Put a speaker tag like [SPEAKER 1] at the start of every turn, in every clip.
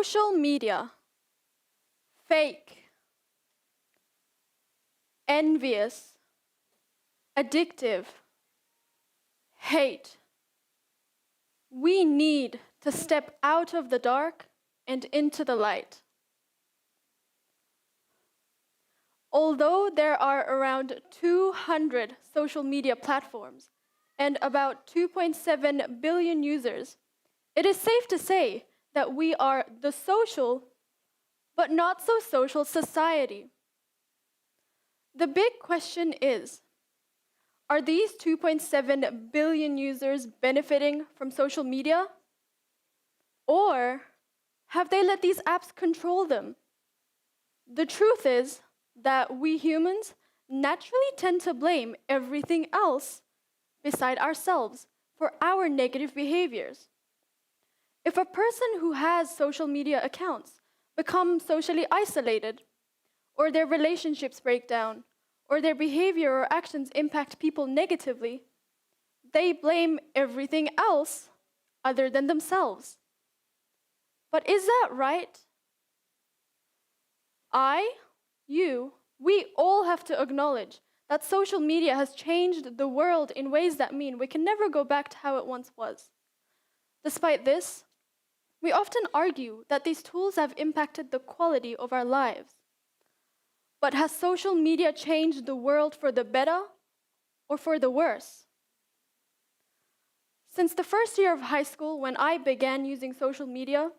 [SPEAKER 1] Social media. Fake. Envious. Addictive. Hate. We need to step out of the dark and into the light. Although there are around 200 social media platforms and about 2.7 billion users, it is safe to say that we are the social, but not so social society. The big question is, are these 2.7 billion users benefiting from social media? Or have they let these apps control them? The truth is that we humans naturally tend to blame everything else beside ourselves for our negative behaviors. If a person who has social media accounts becomes socially isolated, or their relationships break down, or their behavior or actions impact people negatively, they blame everything else other than themselves. But is that right? We all have to acknowledge that social media has changed the world in ways that mean we can never go back to how it once was. Despite this, we often argue that these tools have impacted the quality of our lives. But has social media changed the world for the better or for the worse? Since the first year of high school, when I began using social media,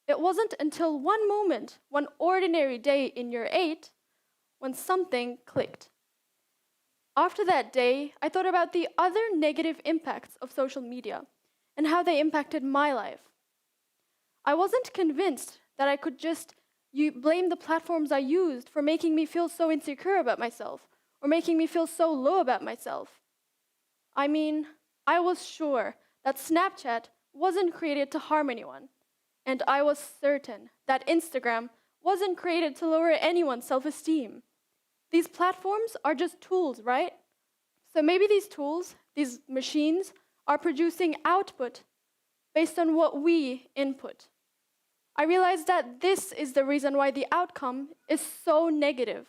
[SPEAKER 1] it wasn't until one moment, one ordinary day in year 8, when something clicked. After that day, I thought about the other negative impacts of social media and how they impacted my life. I wasn't convinced that I could just blame the platforms I used for making me feel so insecure about myself or making me feel so low about myself. I mean, I was sure that Snapchat wasn't created to harm anyone, and I was certain that Instagram wasn't created to lower anyone's self-esteem. These platforms are just tools, right? So maybe these tools, these machines, are producing output based on what we input. I realized that this is the reason why the outcome is so negative,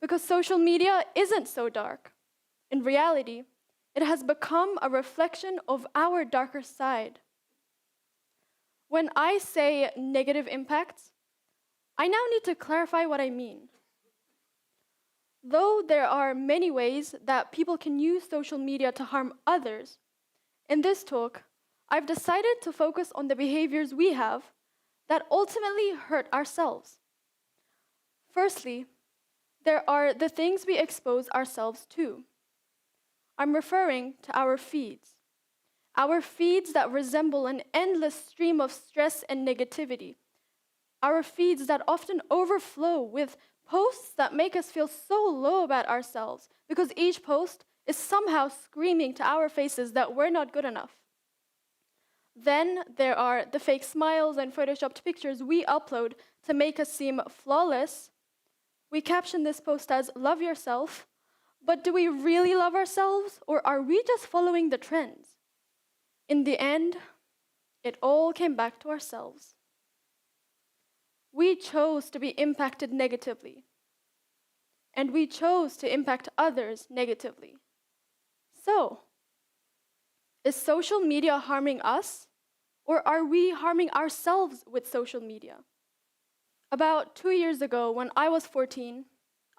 [SPEAKER 1] because social media isn't so dark. In reality, it has become a reflection of our darker side. When I say negative impacts, I now need to clarify what I mean. Though there are many ways that people can use social media to harm others, in this talk, I've decided to focus on the behaviors we have that ultimately hurt ourselves. Firstly, there are the things we expose ourselves to. I'm referring to our feeds that resemble an endless stream of stress and negativity, our feeds that often overflow with posts that make us feel so low about ourselves because each post is somehow screaming to our faces that we're not good enough. Then there are the fake smiles and photoshopped pictures we upload to make us seem flawless. We caption this post as "love yourself," but do we really love ourselves, or are we just following the trends? In the end, it all came back to ourselves. We chose to be impacted negatively, and we chose to impact others negatively. So, is social media harming us, or are we harming ourselves with social media? About 2 years ago, when I was 14,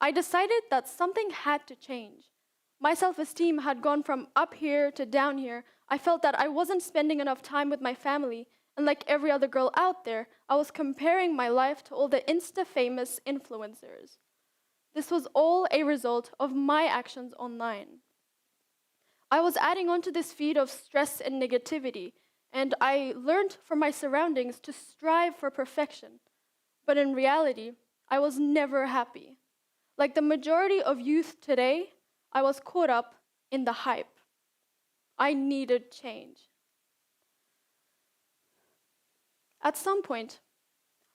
[SPEAKER 1] I decided that something had to change. My self-esteem had gone from up here to down here. I felt that I wasn't spending enough time with my family, and like every other girl out there, I was comparing my life to all the Insta-famous influencers. This was all a result of my actions online. I was adding onto this feed of stress and negativity, and I learned from my surroundings to strive for perfection. But in reality, I was never happy. Like the majority of youth today, I was caught up in the hype. I needed change. At some point,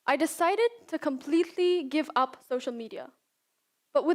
[SPEAKER 1] I decided to completely give up social media. But within